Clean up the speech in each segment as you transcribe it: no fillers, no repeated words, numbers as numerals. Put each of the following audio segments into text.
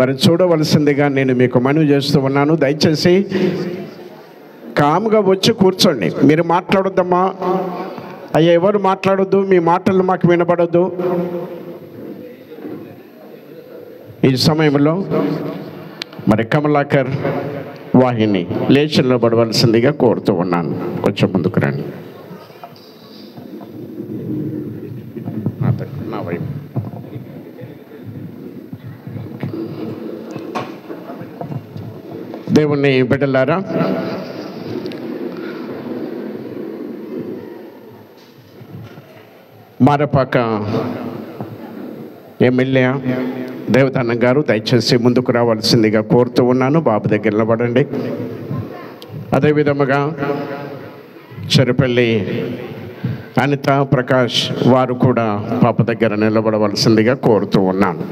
మరి చూడవలసిందిగా నేను మీకు మనవి చేస్తూ ఉన్నాను. దయచేసి కామ్గా వచ్చి కూర్చోండి. మీరు మాట్లాడొద్దమ్మా, అయ్యా ఎవరు మాట్లాడొద్దు, మీ మాటలు మాకు వినపడొద్దు. ఈ సమయంలో మరి కమలాకర్ వాహిని లేచి నిలబడవలసిందిగా కోరుతూ ఉన్నాను. కొంచెం ముందుకు రండి. నా వైపు దేవుని బిడ్డలారా, మారపాక ఎమ్మెల్యే దేవదానం గారు దయచేసి ముందుకు రావాల్సిందిగా కోరుతూ ఉన్నాను. బాబు దగ్గర నిలబడండి. అదేవిధముగా చెరుపల్లి అనిత ప్రకాష్ వారు కూడా పాప దగ్గర నిలబడవలసిందిగా కోరుతూ ఉన్నాను.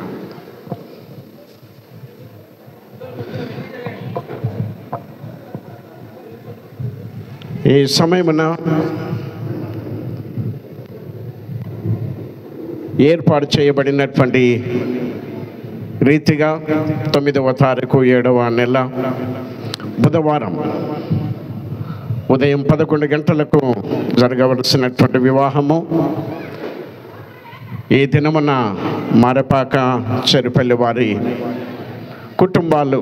ఈ సమయమున ఏర్పాటు చేయబడినటువంటి రీతిగా 9వ తారీఖు 7వ నెల బుధవారం ఉదయం 11 గంటలకు జరగవలసినటువంటి వివాహము ఈ దినమున మారపాక చెరుపల్లి వారి కుటుంబాలు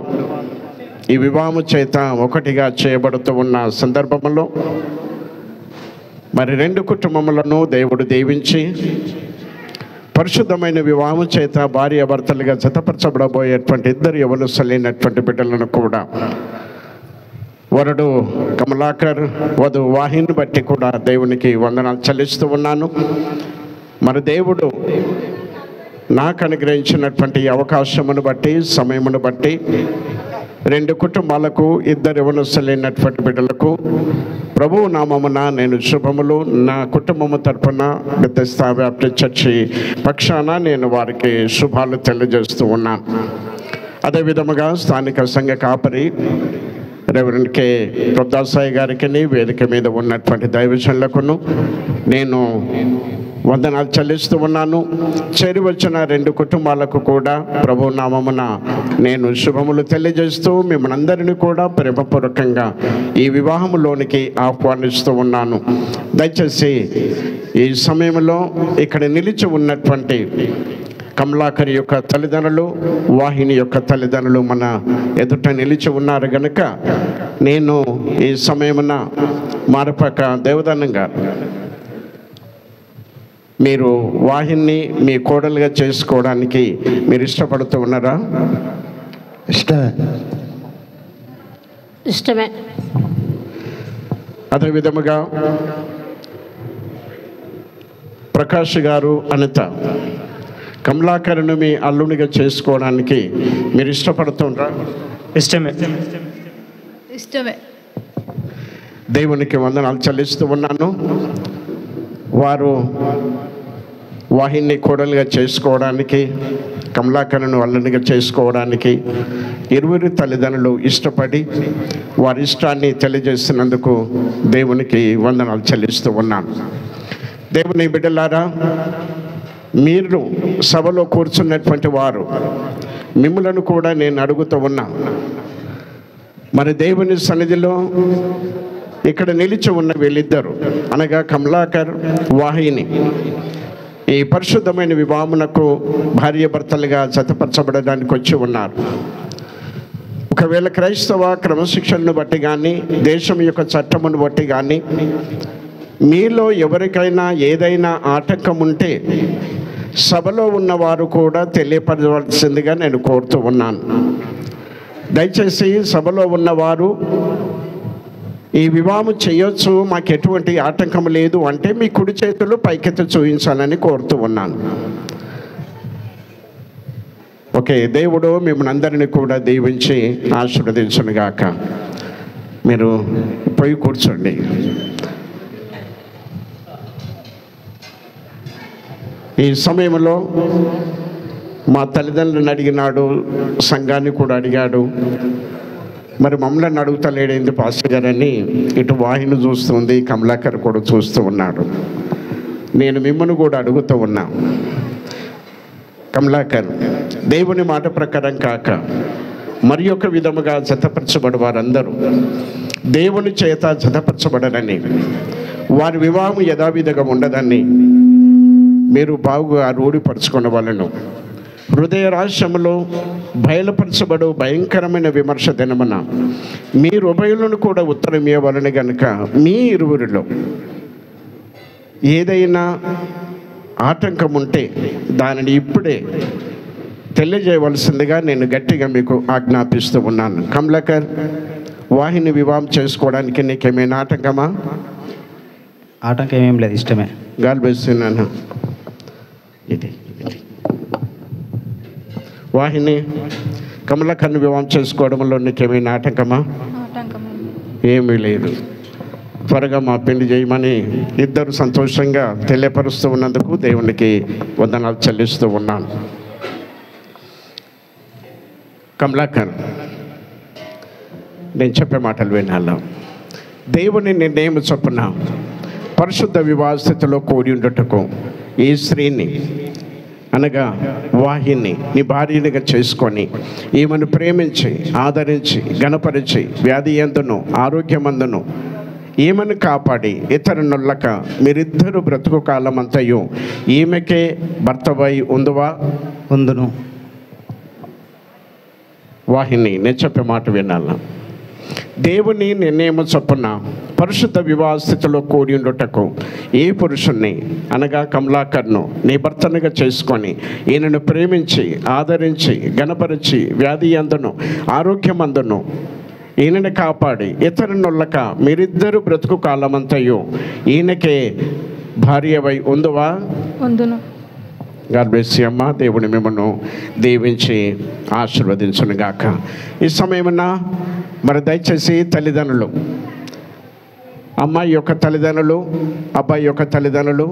ఈ వివాహము చేత ఒకటిగా చేయబడుతూ ఉన్న సందర్భంలో మరి 2 కుటుంబములను దేవుడు దీవించి పరిశుద్ధమైన వివాహం చేత భార్యాభర్తలుగా జతపరచబడబోయేటువంటి 2 యవనస్తులైనటువంటి బిడ్డలను కూడా వరుడు కమలాకర్ వధు వాహిని బట్టి కూడా దేవునికి వందనాలు చెల్లిస్తూ ఉన్నాను. మరి దేవుడు నాకు అనుగ్రహించినటువంటి అవకాశమును బట్టి, సమయమును బట్టి 2 కుటుంబాలకు 2 యవనస్తులైనటువంటి బిడ్డలకు ప్రభువు నామమున నేను శుభములు, నా కుటుంబము తరపున బెతెస్దా బ్యాప్టిస్ట్ చర్చి పక్షాన నేను వారికి శుభాలు తెలియజేస్తూ ఉన్నాను. అదేవిధముగా స్థానిక సంఘ కాపరి రెవరెండ్ కె ప్రొద్దాసాయి గారికి, వేదిక మీద ఉన్నటువంటి దైవజనులకును నేను వందనాలు చెల్లిస్తూ ఉన్నాను. చేరి వచ్చిన 2 కుటుంబాలకు కూడా ప్రభు నామమున నేను శుభములు తెలియజేస్తూ మిమ్మల్ని అందరినీ కూడా ప్రేమపూర్వకంగా ఈ వివాహంలోనికి ఆహ్వానిస్తూ ఉన్నాను. దయచేసి ఈ సమయంలో ఇక్కడ నిలిచి ఉన్నటువంటి కమలాకర్ యొక్క తల్లిదండ్రులు, వాహిని యొక్క తల్లిదండ్రులు మన ఎదుట నిలిచి ఉన్నారు గనుక నేను ఈ సమయమున మారపాక దేవదానం గారు, మీరు వాహిని మీ కోడలుగా చేసుకోవడానికి మీరు ఇష్టపడుతూ ఉన్నారా? ఇష్టమే. అదేవిధముగా ప్రకాష్ గారు, అనిత, కమలాకర్ను మీ అల్లునిగా చేసుకోవడానికి మీరు ఇష్టపడుతుండ్రా? ఇష్టమే. ఇష్టమే. దేవునికి వందనాలు చెల్లిస్తూ ఉన్నాను. వారు వాహిని కోడలుగా చేసుకోవడానికి, కమలాకర్ను అల్లునిగా చేసుకోవడానికి 2 తల్లిదండ్రులు ఇష్టపడి వారి ఇష్టాన్ని తెలియజేస్తున్నందుకు దేవునికి వందనాలు చెల్లిస్తూ ఉన్నాను. దేవుని బిడ్డలారా, మీరు సభలో కూర్చున్నటువంటి వారు మిమ్మలను కూడా నేను అడుగుతూ ఉన్నా, మరి దేవుని సన్నిధిలో ఇక్కడ నిలిచి ఉన్న వీళ్ళిద్దరు అనగా కమలాకర్, వాహిని ఈ పరిశుద్ధమైన వివాహమునకు భార్యాభర్తలుగా జతపరచబడడానికి వచ్చి ఉన్నారు. ఒకవేళ క్రైస్తవ క్రమశిక్షణను బట్టి కానీ, దేశం యొక్క చట్టమును బట్టి కానీ మీలో ఎవరికైనా ఏదైనా ఆటంకం ఉంటే సభలో ఉన్నవారు కూడా తెలియపరచవలసిందిగా నేను కోరుతూ ఉన్నాను. దయచేసి సభలో ఉన్నవారు ఈ వివాహం చేయొచ్చు, మాకు ఎటువంటి ఆటంకం లేదు అంటే మీ కుడి చేతులు పైకెత్తి చూపించాలని కోరుతూ ఉన్నాను. ఓకే, దేవుడు మిమ్మల్ని అందరినీ కూడా దీవించి ఆశీర్వదించునుగాక. మీరు పోయి కూర్చోండి. ఈ సమయంలో మా తల్లిదండ్రులను అడిగినాడు, సంఘాన్ని కూడా అడిగాడు. మరి మమ్మల్ని అడుగుతలేడేంది పాస్టర్ గారని ఇటు వాహిని చూస్తుంది, కమలాకర్ కూడా చూస్తూ ఉన్నాడు. నేను మిమ్మల్ని కూడా అడుగుతూ ఉన్నా, కమలాకర్ దేవుని మాట ప్రకారం కాక మరి ఒక విధముగా జతపరచబడి వారందరూ దేవుని చేత జతపరచబడరని, వారి వివాహం యథావిధిగా ఉండదని మీరు బాగుగా రూఢిపరచుకున్న వాళ్ళను హృదయ రహస్యములో బయలుపరచబడు భయంకరమైన విమర్శ దినమున మీరు ఉభయులను కూడా ఉత్తరం ఇవ్వాలని గనుక మీ ఇరువురిలో ఏదైనా ఆటంకం ఉంటే దానిని ఇప్పుడే తెలియజేయవలసిందిగా నేను గట్టిగా మీకు ఆజ్ఞాపిస్తూ ఉన్నాను. కమలాకర్, వాహిని వివాహం చేసుకోవడానికి నీకేమైనా ఆటంకమా? ఆటంకం ఏం లేదు, ఇష్టమే. గాలి వేస్తున్నాను. ఇది వాహిని, కమలాకర్ని వివాహం చేసుకోవడంలో నీకేమైనా ఆటంకమా? ఏమీ లేదు. త్వరగా మా పెళ్లి చేయమని ఇద్దరు సంతోషంగా తెలియపరుస్తూ ఉన్నందుకు దేవునికి వందనాలు చెల్లిస్తూ ఉన్నాను. కమలాకర్, నేను చెప్పే మాటలు వినాలా? దేవుని నిర్ణయం చొప్పున పరిశుద్ధ వివాహ స్థితిలో కూడి ఉండుటకు ఈ స్త్రీని అనగా వాహిని నీ భార్యనిగా చేసుకొని ఈమెను ప్రేమించి ఆదరించి గణపరిచి వ్యాధి యందును ఆరోగ్యమందును ఈమెను కాపాడి ఇతరునుల్లక మీరిద్దరూ బ్రతుకు కాలమంతయు ఈమెకే భర్తవై ఉందును. వాహిని, నేను చెప్పే మాట వినాలా? దేవుని నిర్ణయం చొప్పున పరిశుద్ధ వివాహ స్థితిలో కూడి ఉండుటకు ఏ పురుషుణ్ణి అనగా కమలాకర్ను నీ భర్తనుగా చేసుకొని ఈయనను ప్రేమించి ఆదరించి గణపరిచి వ్యాధి యందును ఆరోగ్యమందును ఈయనని కాపాడి ఇతరునుల్లక మీరిద్దరూ బ్రతుకు కాలమంతయు ఈయనకే భార్యవై ఉందును. గార్బేసి అమ్మ, దేవుని మిమ్మల్ని దీవించి ఆశీర్వదించునుగాక. ఈ సమయమున మరి దయచేసి తల్లిదండ్రులు, అమ్మాయి యొక్క తల్లిదండ్రులు, అబ్బాయి యొక్క తల్లిదండ్రులు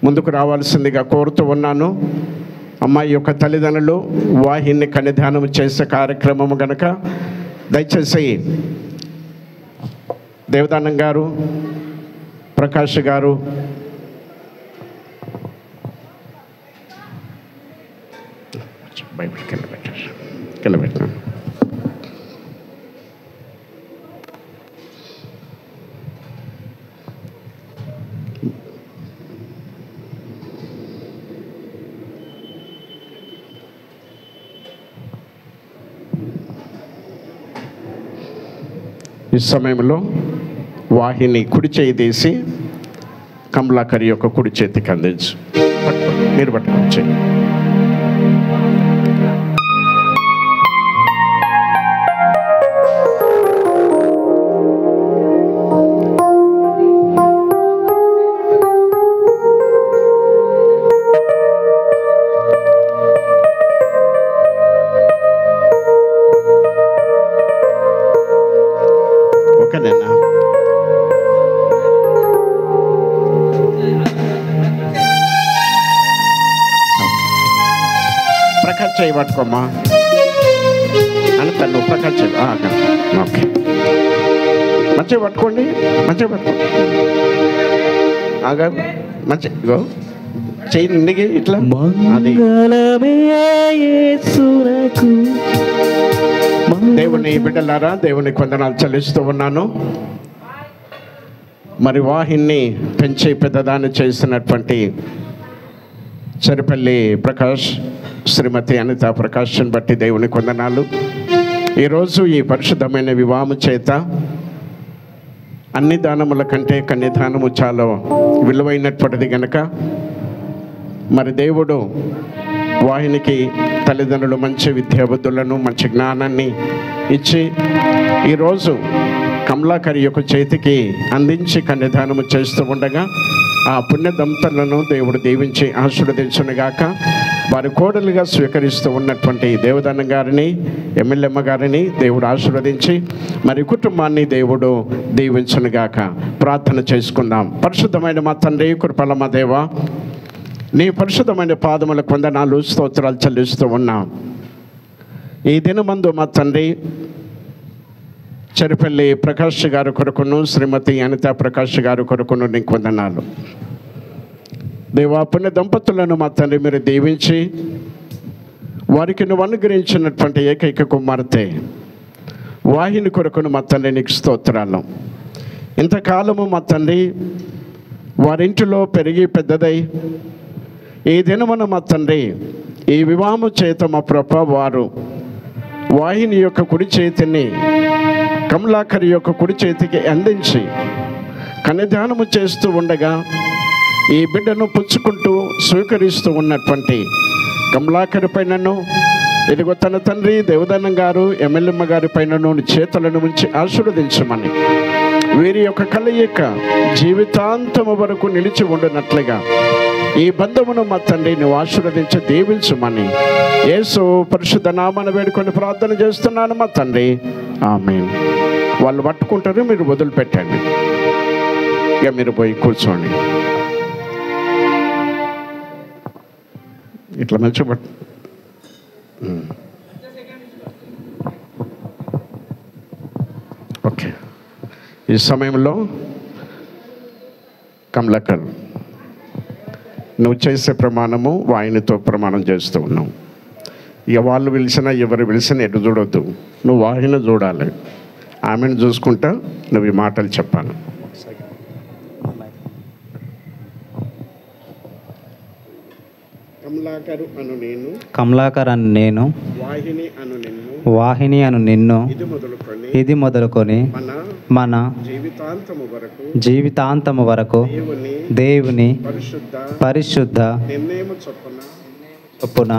ముందుకు రావాల్సిందిగా కోరుతూ ఉన్నాను. అమ్మాయి యొక్క తల్లిదండ్రులు వాహిని కన్యాదానం చేసే కార్యక్రమము కనుక దయచేసి దేవదానం గారు, ప్రకాష్ గారు, బైబిల్ కింద ఈ సమయంలో వాహిని కుడి చేయి తీసి కమలాకర్ యొక్క కుడి చేతికి అందించు. మీరు పట్టుకొచ్చి ఓకేనా? ప్రకాష్ చేయి పట్టుకోమ్మా అని తను ప్రకాష్ చేయి. ఓకే, మంచిగా పట్టుకోండి, మంచిగా పట్టుకోండి. ఆగా మంచిగా చెయ్యి నిండికి ఇట్లా. అది దేవుని బిడ్డలారా, దేవునికి వందనాలు చెల్లిస్తూ ఉన్నాను. మరి వాహిని పెంచి పెద్దదాన్ని చేసినటువంటి చెరుపల్లి ప్రకాష్, శ్రీమతి అనిత ప్రకాష్ని బట్టి దేవునికి వందనాలు. ఈరోజు ఈ పరిశుద్ధమైన వివాహం చేత అన్ని దానముల కంటే కన్యాదానము చాలా విలువైనటువంటిది కనుక మరి దేవుడు వాహినికి తల్లిదండ్రులు మంచి విద్యాబుద్ధులను మంచి జ్ఞానాన్ని ఇచ్చి ఈరోజు కమలాకర్ యొక్క చేతికి అందించి కన్యాదానము చేస్తూ ఉండగా ఆ పుణ్య దంపతులను దేవుడు దీవించి ఆశీర్వదించునుగాక. వారి కోడలుగా స్వీకరిస్తూ ఉన్నటువంటి దేవదానం గారిని, ఎమ్మెల్యేమ్మ గారిని దేవుడు ఆశీర్వదించి మరి కుటుంబాన్ని దేవుడు దీవించునుగాక. ప్రార్థన చేసుకుందాం. పరిశుద్ధమైన మా తండ్రి, కృపల మా దేవ, నీ పరిశుద్ధమైన పాదములకు వందనాలు స్తోత్రాలు చెల్లిస్తూ ఉన్నాం. ఈ దినమందు మా తండ్రి చెరుపల్లి ప్రకాష్ గారి కొరకును, శ్రీమతి అనిత ప్రకాష్ గారి కొరకును నీకు వందనాలు దేవా. పుణ్య దంపతులను మా తండ్రి మీరు దీవించి వారికి నువ్వు అనుగ్రహించినటువంటి ఏకైక కుమార్తె వాహిని కొరకును మా తండ్రి నీకు స్తోత్రాలు. ఇంతకాలము మా తండ్రి వారింటిలో పెరిగి పెద్దదై ఈ దినమున మా తండ్రి ఈ వివాహము చేత మా ప్రభ వారు వాహిని యొక్క కుడి చేతిని కమలాకరి యొక్క కుడి చేతికి అందించి కన్యదానము చేస్తూ ఉండగా ఈ బిడ్డను పుచ్చుకుంటూ స్వీకరిస్తూ ఉన్నటువంటి కమలాకరి పైనను, ఇదిగో తన తండ్రి దేవదన్నం గారు ఎమ్మెల్యమ్మ గారి పైనను చేతులను ఉంచి ఆశీర్వదించమని, వీరి యొక్క కలయిక జీవితాంతము వరకు నిలిచి ఉండినట్లుగా ఈ బంధమును మా తండ్రి నువ్వు ఆశీర్వదించి దీవించమని యేసు పరిశుద్ధ నామమున వేడుకొని ప్రార్థన చేస్తున్నాను మా తండ్రి, ఆమేన్. వాళ్ళు పట్టుకుంటారు, మీరు వదిలిపెట్టండి. ఇక మీరు పోయి కూర్చోండి. ఇట్లా మంచిగా పట్టు. ఓకే. ఈ సమయంలో కమలాకర్, నువ్వు చేసే ప్రమాణము వాయినితో ప్రమాణం చేస్తూ ఉన్నావు. ఇక వాళ్ళు పిలిచినా ఎవరు పిలిచినా ఎటు చూడొద్దు, నువ్వు వాహిని చూడాలి. ఆమెను చూసుకుంటా నువ్వు ఈ మాటలు చెప్పాను. కమలాకర్ అను నేను వాహిని అను నిన్ను ఇది మొదలుకొని మన జీవితాంతము వరకు దేవుని పరిశుద్ధ చొప్పున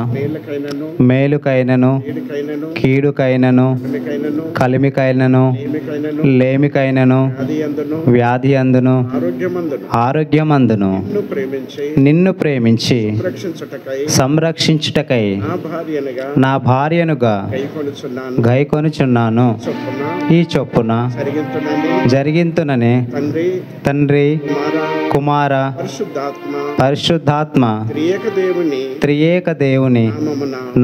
మేలుకైనను కీడుకైనను కలిమికైనను లేమికైనను వ్యాధి అందును ఆరోగ్యమందును నిన్ను ప్రేమించి సంరక్షించుటకై నా భార్యనుగా గైకొనుచున్నాను. ఈ చొప్పున జరిగింతునని తండ్రి కుమార పరిశుద్ధాత్మ త్రియేక దేవుని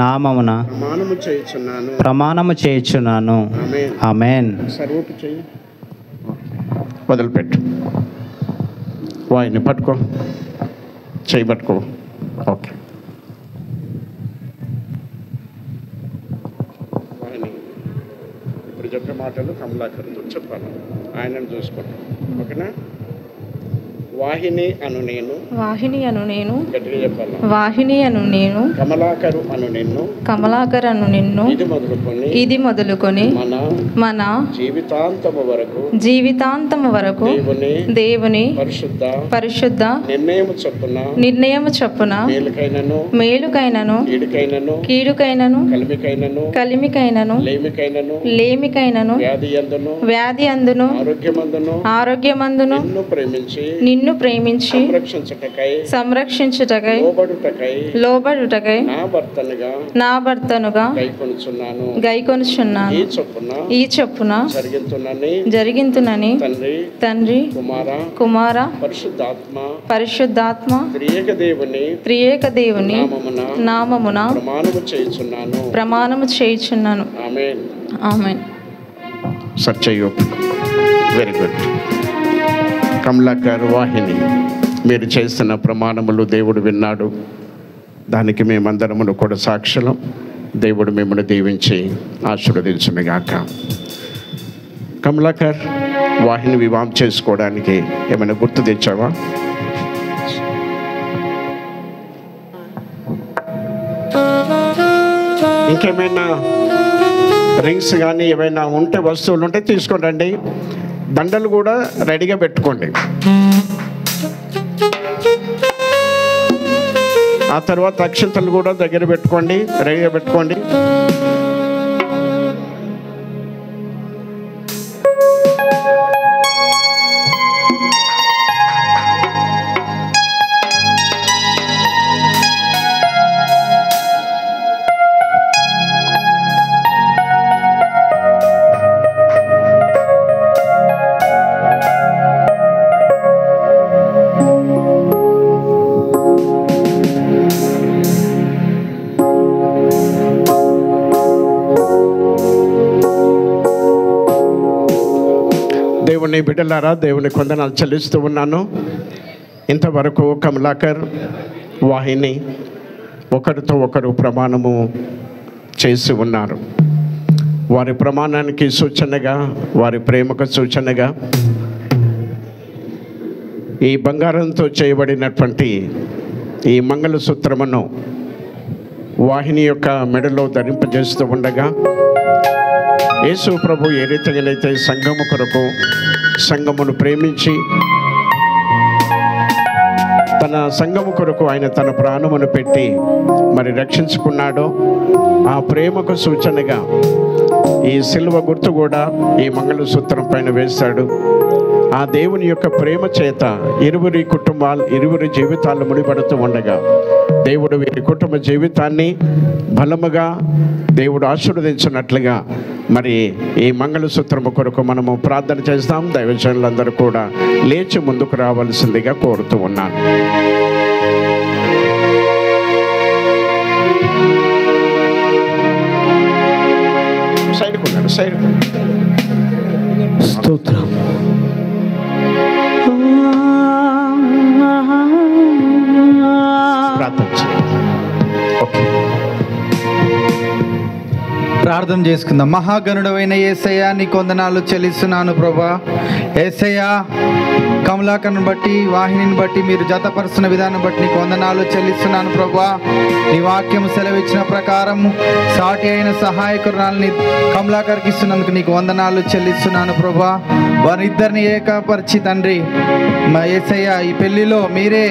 నామమున ప్రమాణము చేయుచున్నాను. ఆమేన్. వదిలిపెట్టు. వాయిని పట్టుకో, చేయి పట్టుకో. ఓకే. ఇప్పుడు చెప్పే మాటలు కమలాకర్తో చెప్పాలి, ఆయనను చూసుకోండి. ఓకేనా? వాహిని అను నేను గట్టిగా చెప్పాలి. వాహిని అను నేను కమలాకరు అను నిన్ను ఇది మొదలుకొని మన జీవితాంతము వరకు దేవుని పరిశుద్ధ నిర్ణయము చొప్పున మేలుకైనను కీడుకైనను కలిమికైనను లేమికైనను వ్యాధి అందును ఆరోగ్యమందును నిన్ను ప్రేమించి సంరక్షించుటకై లోబడుటకై నా భర్తనుగా గైకొనుచున్నాను. ఈ చొప్పున జరిగింతునని తండ్రి కుమార పరిశుద్ధాత్మ త్రియేక దేవుని నామమున ప్రమాణము చేయుచున్నాను. ఆమేన్. సత్యయు. Very good. కమలాకర్, వాహిని, మీరు చేస్తున్న ప్రమాణములు దేవుడు విన్నాడు. దానికి మేమందరమును కూడా సాక్షులం. దేవుడు మిమ్మల్ని దీవించి ఆశీర్వదించునుగాక. కమలాకర్, వాహిని వివాహం చేసుకోవడానికి ఏమైనా గుర్తు తెచ్చావా? ఇంకేమైనా రింగ్స్ కానీ ఏమైనా ఉంటే, వస్తువులు ఉంటే తీసుకొని రండి. దండలు కూడా రెడీగా పెట్టుకోండి. ఆ తర్వాత అక్షంతలు కూడా దగ్గర పెట్టుకోండి, రెడీగా పెట్టుకోండి. దేవుని బిడ్డలారా, దేవుని కొందనాలు చెల్లిస్తూ ఉన్నాను. ఇంతవరకు కమలాకర్, వాహిని ఒకరితో ఒకరు ప్రమాణము చేసి ఉన్నారు. వారి ప్రమాణానికి సూచనగా, వారి ప్రేమకు సూచనగా ఈ బంగారంతో చేయబడినటువంటి ఈ మంగళసూత్రమును వాహిని యొక్క మెడలో ధరింపజేస్తూ ఉండగా, యేసు ప్రభు ఏ రీతిగానైతే సంఘము కొరకు సంఘమును ప్రేమించి తన సంఘము కొరకు ఆయన తన ప్రాణమును పెట్టి మరి రక్షించుకున్నాడో, ఆ ప్రేమకు సూచనగా ఈ సిలువ గుర్తు కూడా ఈ మంగళసూత్రం పైన వేశాడు. ఆ దేవుని యొక్క ప్రేమ చేత ఇరువురి జీవితాలు ముడిపడుతూ ఉండగా, దేవుడు వీరి కుటుంబ జీవితాన్ని బలముగా దేవుడు ఆశీర్వదించినట్లుగా మరి ఈ మంగళసూత్రము కొరకు మనము ప్రార్థన చేస్తాం. దైవజనులందరూ కూడా లేచి ముందుకు రావాల్సిందిగా కోరుతూ ఉన్నాను. సైడ్ స్తోత్రం. ప్రార్థన చేసుకుందాం. మహాగణుడైన యేసయ్య, నీకు వందనాలు చెల్లిస్తున్నాను ప్రభా. యేసయ్య, కమలాకర్ని బట్టి, వాహినిని బట్టి, మీరు జతపరుస్తున్న విధానం బట్టి నీకు వందనాలు చెల్లిస్తున్నాను ప్రభా. నీ వాక్యం సెలవిచ్చిన ప్రకారం సాటి అయిన సహాయకురాల్ని కమలాకర్కి ఇస్తున్నందుకు నీకు వందనాలు చెల్లిస్తున్నాను ప్రభా. వారిద్దరిని ఏకపరిచి తండ్రి మా యేసయ్య, ఈ పెళ్లిలో మీరే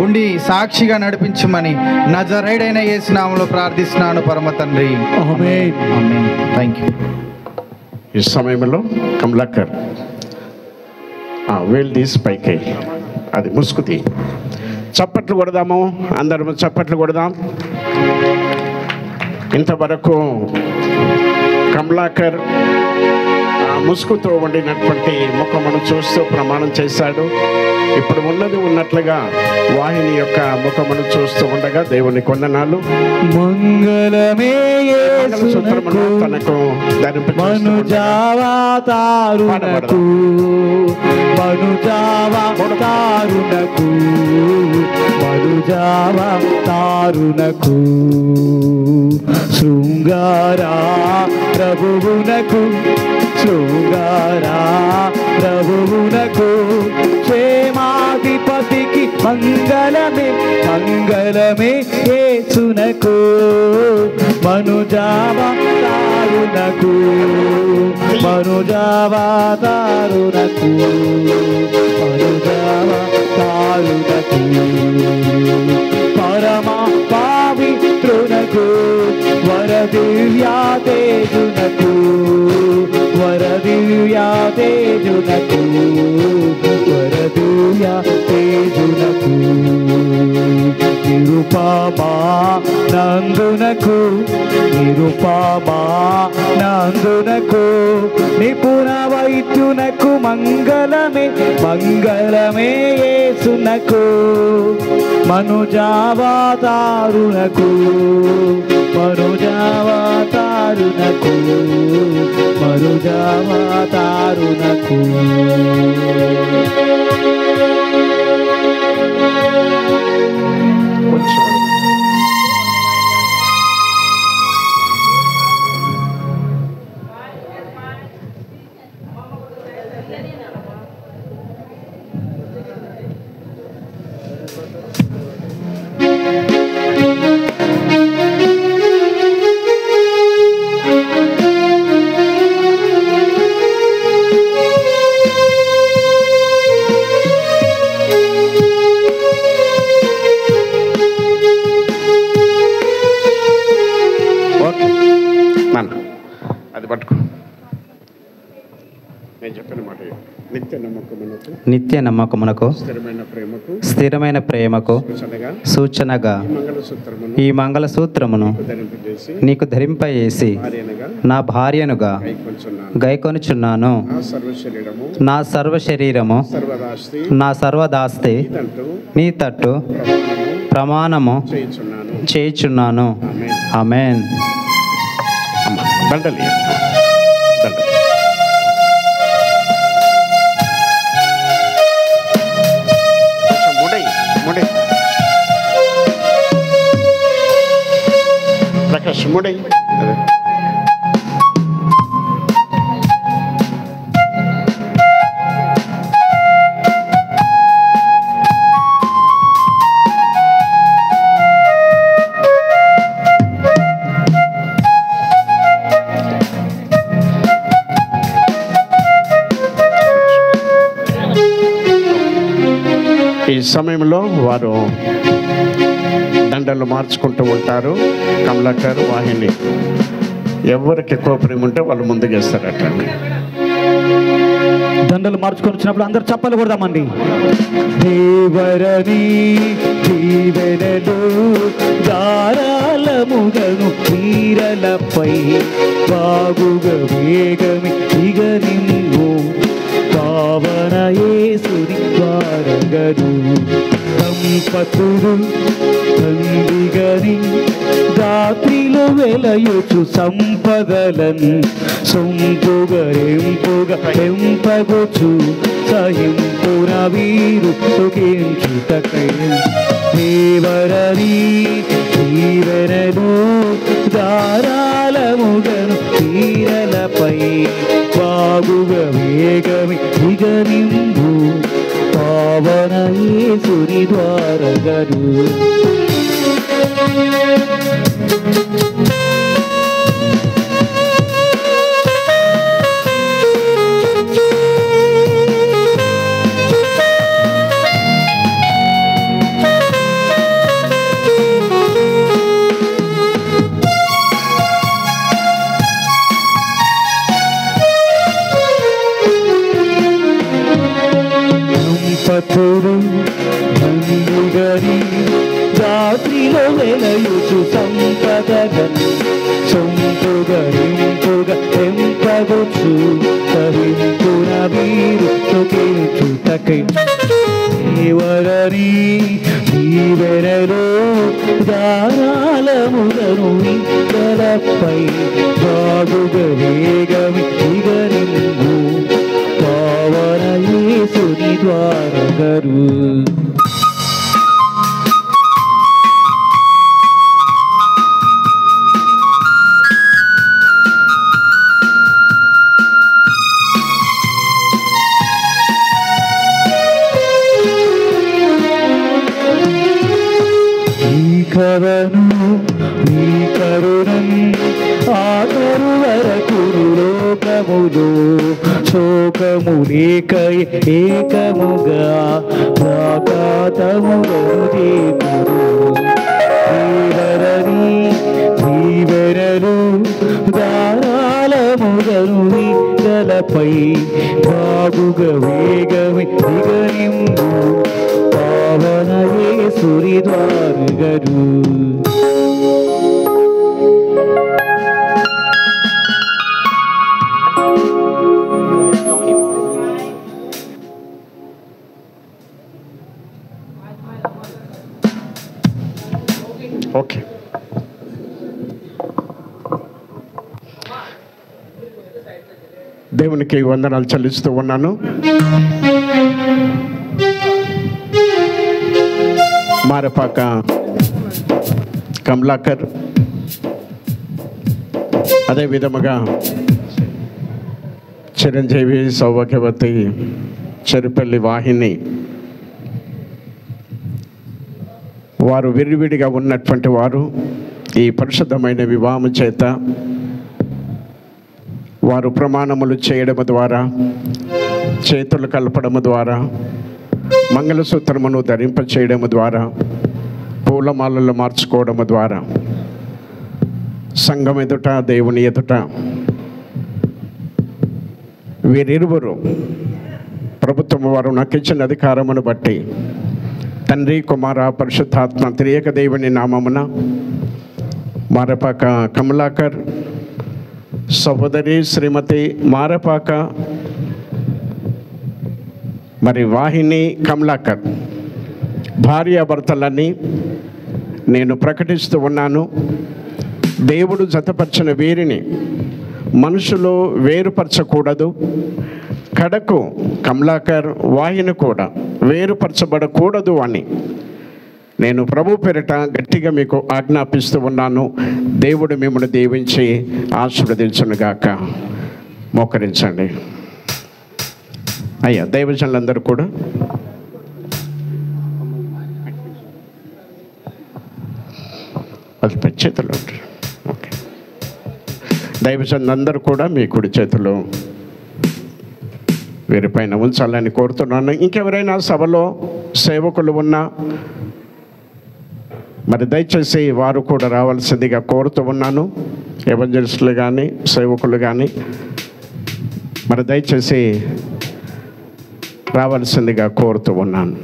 ఉండి సాక్షిగా నడిపించమని నజరేయుడైన యేసు నామములో ప్రార్థిస్తున్నాను పరమ తండ్రి. ఆమేన్. ఆమేన్. Thank you. ఈ సమయంలో కమలాకర్ వేలు తీసి పైకి, అది ముసుకుతి. చప్పట్లు కొడదాము, అందరం చప్పట్లు కొడదాం. ఇంతవరకు కమలాకర్ ముసుగుతో వండినటువంటి ముఖమును చూస్తూ ప్రమాణం చేశాడు. ఇప్పుడు ఉన్నది ఉన్నట్లుగా వాహిని యొక్క ముఖమును చూస్తూ ఉండగా దేవుని వందనాలు. మంగళమే సూత్రమును తనకు మనుజావతారునకు, మనుజావతారునకు, మనుజావతారునకు, శృంగారా ప్రభువునకు, శృంగారా ప్రభువునకు, క్షేమాధిపతికి మంగళమే, మంగళమే యేసునకు, మనుజావతారునకు, మనుజావతారునకు, మనుజావతారునకు, పరమా పవిత్రునకు, వరదివ్యాతేజునకు, వరదివ్యాతేజునకు, వరదివ్యాతేజునకు, నిరుపమా నందునకు, నిరుపమా నందునకు, నిపుణ వైద్యునకు మంగళమే, మంగళమే యేసునకు, మనుజావతారునకు, మనుజావతారునకు, మనుజావతారునకు. అది పట్టుకో. నేను చెప్పిన మాట నిత్య నమ్మకమునకు, స్థిరమైన ప్రేమకు సూచనగా ఈ మంగళసూత్రమును నీకు ధరింపజేసి నా భార్యనుగా గైకొనుచున్నాను. నా సర్వ శరీరము, నా సర్వదాస్తి నీ తట్టు ప్రమాణము చేయుచున్నాను. ఆమేన్. దండలి ప్రకాష్ సుముడై ఈ సమయంలో వారు దండలు మార్చుకుంటూ ఉంటారు. కమలాకర్, వాహిని ఎవరికి ఎక్కువ ప్రేమ ఉంటే వాళ్ళు ముందుకేస్తారట. దండలు మార్చుకొని వచ్చినప్పుడు అందరు చప్పలు కొడదామండి. దేవరని దీవెనలు ధారాళముగను తీరలపై బాగుగా వేగమి దిగనిమ్ము పావన యేసుని ద్వారగను సంపతులు తందిగని రాత్రిలో వెలయుచు సంపదలన్ సొంపుగరెంపుగా పెంపగొచ్చు సహింపున వీరు తొగించుటకై దేవరని దీవెనలు ధారాళముగను తీరలపై బాగుగా వేగమి దిగనింబు పావన యేసుని ద్వారగను సంపతులు బంధుగని రాత్రిలో వెలయుచు సంపదగని సొంపుగరింపుగా పెంపగొచ్చు సహింపున వీరు తొగించుటకై దేవరని దీవెనలో ధారాళముగను ఇంకలపై బాగుగా వేగమి దిగనింబు పావన యేసుని ద్వారగను కవను నీ కరుణం ఆఖరు వరకు లోకములో శోకములేక ఏకముగా ప్రాకాతముగను దేవుడు దేవరని దీవెనలు ధారాళముగను నీడలపై బాగుగా వేగమి దిగనింబు పావన యేసుని ద్వారగను ఓకే. దేవునికి వందనాలు చెల్లిస్తూ ఉన్నాను. మారపాక కమలాకర్, అదే విధముగా చిరంజీవి, సౌభాగ్యవతి, చెరుపల్లి వాహిని వారు విరివిడిగా ఉన్నటువంటి వారు ఈ పరిశుద్ధమైన వివాహం చేత వారు ప్రమాణములు చేయడము ద్వారా, చేతులు కలపడము ద్వారా, మంగళసూత్రమును ధరింప చేయడము ద్వారా, పూలమాలలు మార్చుకోవడము ద్వారా సంఘం ఎదుట, దేవుని ఎదుట వీరిరువురు ప్రభుత్వం వారు నాకు ఇచ్చిన అధికారమును బట్టి తండ్రి, కుమార, పరిశుద్ధాత్మ త్రియేక దేవుని నామమున మారపాక కమలాకర్ సహోదరి శ్రీమతి మారపాక మరి వాహిని కమలాకర్ భార్యాభర్తలని నేను ప్రకటిస్తూ ఉన్నాను. దేవుడు జతపరిచిన వీరిని మనుషులు వేరుపరచకూడదు. కడకు కమలాకర్ వాహిని కూడా వేరుపరచబడకూడదు అని నేను ప్రభు పేరిట గట్టిగా మీకు ఆజ్ఞాపిస్తూ ఉన్నాను. దేవుడు మిమ్మల్ని దీవించి ఆశీర్వదించునుగాక. మోకరించండి. అయ్యా దైవజనులందరూ కూడా అది చేతులు ఉంటారు. ఓకే, దైవజనులందరూ కూడా మీ కుడి చేతులు వీరిపైన ఉంచాలని కోరుతున్నాను. ఇంకెవరైనా సభలో సేవకులు ఉన్నా మరి దయచేసి వారు కూడా రావాల్సిందిగా కోరుతూ ఉన్నాను. ఎవెంజలిస్టులు కానీ సేవకులు కానీ మరి దయచేసి రావాల్సిందిగా కోరుతూ ఉన్నాను.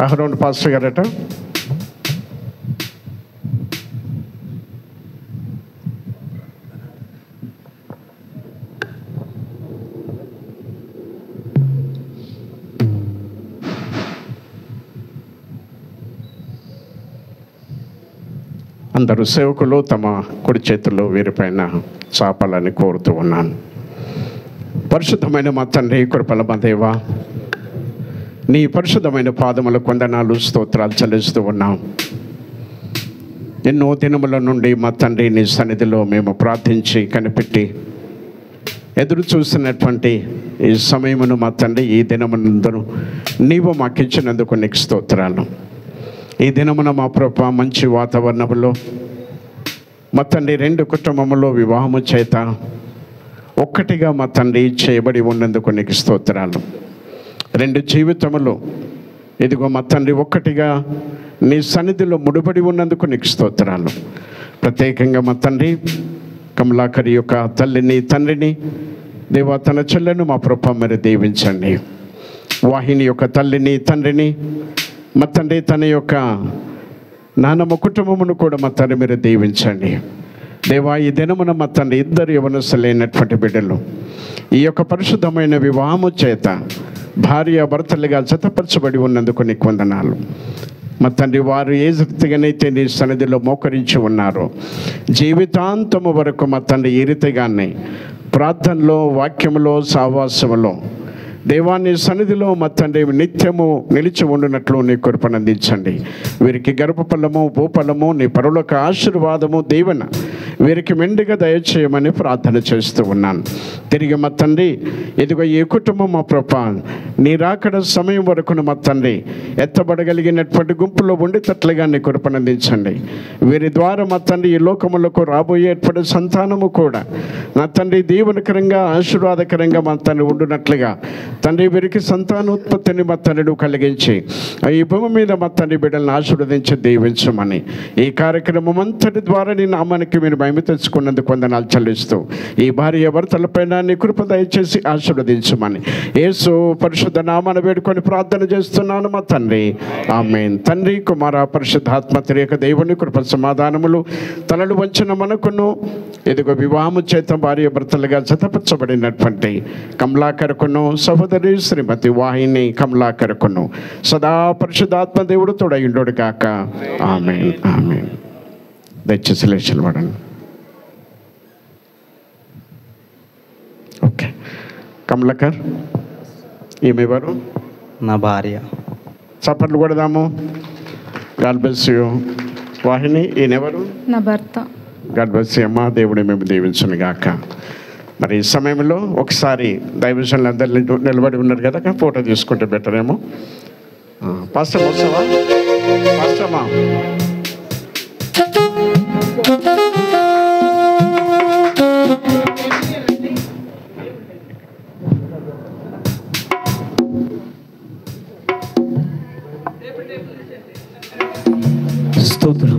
అహరోన్ పాస్టర్ గారట. అందరూ సేవకులు తమ కుడి చేతుల్లో వీరిపైన చాపాలని కోరుతూ ఉన్నాను. పరిశుద్ధమైన మా తండ్రి, కృపల మా దేవా, నీ పరిశుద్ధమైన పాదముల కొందనాలు స్తోత్రాలు చెల్లిస్తూ ఉన్నాం. ఎన్నో దినముల నుండి మా తండ్రి నీ సన్నిధిలో మేము ప్రార్థించి కనిపెట్టి ఎదురు చూస్తున్నటువంటి ఈ సమయమును మా తండ్రి, ఈ దినమునందును నీవు మాకిచ్చినందుకు నీకు స్తోత్రాలు. ఈ దినమున మా ప్రభు మంచి వాతావరణంలో మా తండ్రి 2 కుటుంబములో వివాహము చేత ఒక్కటిగా మా తండ్రి చేయబడి ఉన్నందుకు నీకు స్తోత్రాలు. 2 జీవితములు ఇదిగో మా తండ్రి ఒక్కటిగా నీ సన్నిధిలో ముడిపడి ఉన్నందుకు నీకు స్తోత్రాలు. ప్రత్యేకంగా మా తండ్రి కమలాకరి యొక్క తల్లిని తండ్రిని దేవా, తన చెల్లెను మా ప్రభు మరి దీవించండి. వాహిని యొక్క తల్లిని తండ్రిని మా తండ్రి, తన యొక్క నాన్నమ్మ కుటుంబమును కూడా మా తండ్రి మీరు దీవించండి. దేవా, ఈ దినమున మా తండ్రి 2 యవనస్తులైనటువంటి బిడ్డలు ఈ యొక్క పరిశుద్ధమైన వివాహము చేత భార్య భర్తలుగా జతపరచబడి ఉన్నందుకు నీకు వందనాలు. మా తండ్రి, వారు ఏ రీతిగానైతే నీ సన్నిధిలో మోకరించి ఉన్నారో జీవితాంతము వరకు మా తండ్రి ఈ రీతిగానే ప్రార్థనలో, వాక్యములో, సావాసములో దేవాన్ని సన్నిధిలో మా తండ్రి నిత్యము నిలిచి ఉండునట్లు నీ కృపను అందించండి. వీరికి గర్భఫలము, భూఫలము, నీ పరులకు ఆశీర్వాదము, దీవెన వీరికి మెండుగా దయచేయమని ప్రార్థన చేస్తూ ఉన్నాను. తిరిగి మా తండ్రి ఇదిగో ఈ కుటుంబం మా ప్రభా నీ రాకడ సమయం వరకును మా తండ్రి ఎత్తబడగలిగినటువంటి గుంపులో ఉండేటట్లుగా నీ కృపను అందించండి. వీరి ద్వారా మా తండ్రి ఈ లోకములకు రాబోయేటువంటి సంతానము కూడా నా తండ్రి దీవెనకరంగా, ఆశీర్వాదకరంగా మా తండ్రి ఉండునట్లుగా తండ్రి వీరికి సంతానోత్పత్తిని మా తండ్రి కలిగించి ఈ భూమి మీద మా తండ్రి బిడ్డలను ఆశీర్వదించి దీవించమని ఈ కార్యక్రమం అంతటి ద్వారా నీ నామానికి మీరు మహిమ తెచ్చుకున్నందుకు వందనాలు చెల్లిస్తూ ఈ భార్య భర్తలపైన నీ కృప దయచేసి ఆశీర్వదించమని యేసు పరిశుద్ధ నామాన్ని వేడుకొని ప్రార్థన చేస్తున్నాను మా తండ్రి, ఆమేన్. తండ్రి, కుమార, పరిశుద్ధాత్మ త్రియక దేవుని కృప సమాధానములు తలలు వంచిన మనకును ఇదిగో వివాహము చేత భార్య భర్తలుగా జతపరచబడినటువంటి కమలాకర్కును సహోదరి శ్రీమతి వాహిని కమలాకర్కును సదా పరిశుద్ధాత్మ దేవుడు తోడయుండు కాక. ఆమేన్, ఆమేన్. దయచేసి లేచలబడండి. ఓకే, కమలాకర్ ఈమె ఎవరు? నా భార్య. చప్పట్లు కొడదాము. God bless you. వాహిని ఈయనెవరు? నా భర్త. గాడ్ బ్లెస్ యు అమ్మా. దేవుడు మేము దీవించును గాక. మరి ఈ సమయంలో ఒకసారి దైవజనులు అందరూ నిలబడి ఉన్నారు కదా, ఫోటో తీసుకుంటే బెటర్ ఏమో. పాస్టర్ వస్తావా? పాస్టర్మా స్తోత్రం.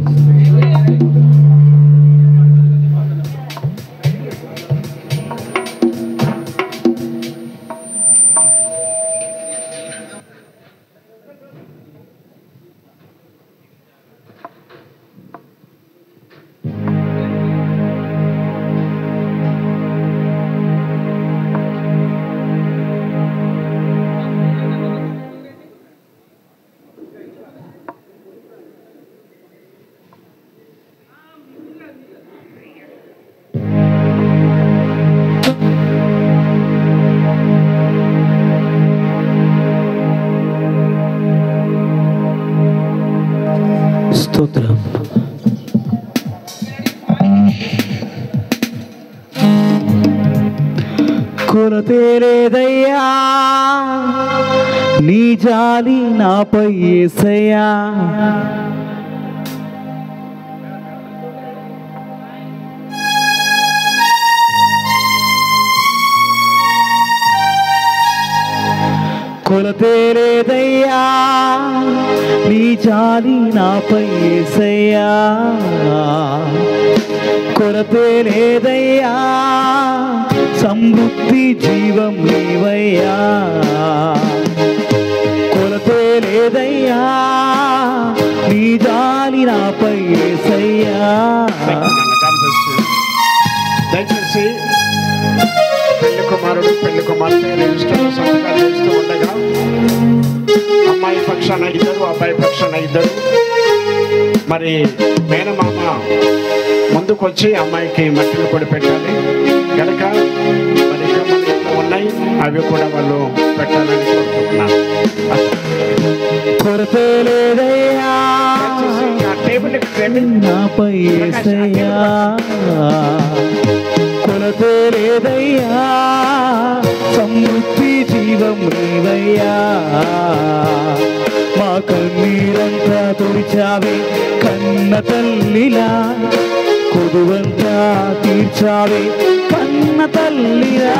స్తోత్రం. కొలతేలేదయ్యా నీ జాలి నాపై యేసయ్యా, కొలతేలేదయ్యా నీ జాలి నాపై యేసయ్యా, కొలతేలేదయ్యా సమృద్ధి జీవం నీవయ్యా, కొలతేలేదయ్యా నీ జాలి నాపై యేసయ్యా. దయచేసి పెళ్లి కుమారుడు పెళ్లి కుమార్తె రిజిస్టర్లో సంతకాలు చేస్తూ ఉండగా అమ్మాయి పక్షాన ఇద్దరు అబ్బాయి పక్షాన ఇద్దరు మరి మేనమామ ముందుకు వచ్చి అమ్మాయికి మట్టిని కూడా పెట్టాలి కనుక మరి ఇంకా ఉన్నాయి అవి కూడా వాళ్ళు పెట్టాలని కోరుకుంటున్నాను. కొరతలేదయ్యా నాపై యేసయ్యా, కొలతలేదయ్యా సమృద్ధి జీవం నీవయ్యా, మా కన్నీరంతా తుడిచావే కన్న తల్లిలా, కొదువంతా తీర్చావే కన్న తల్లిలా,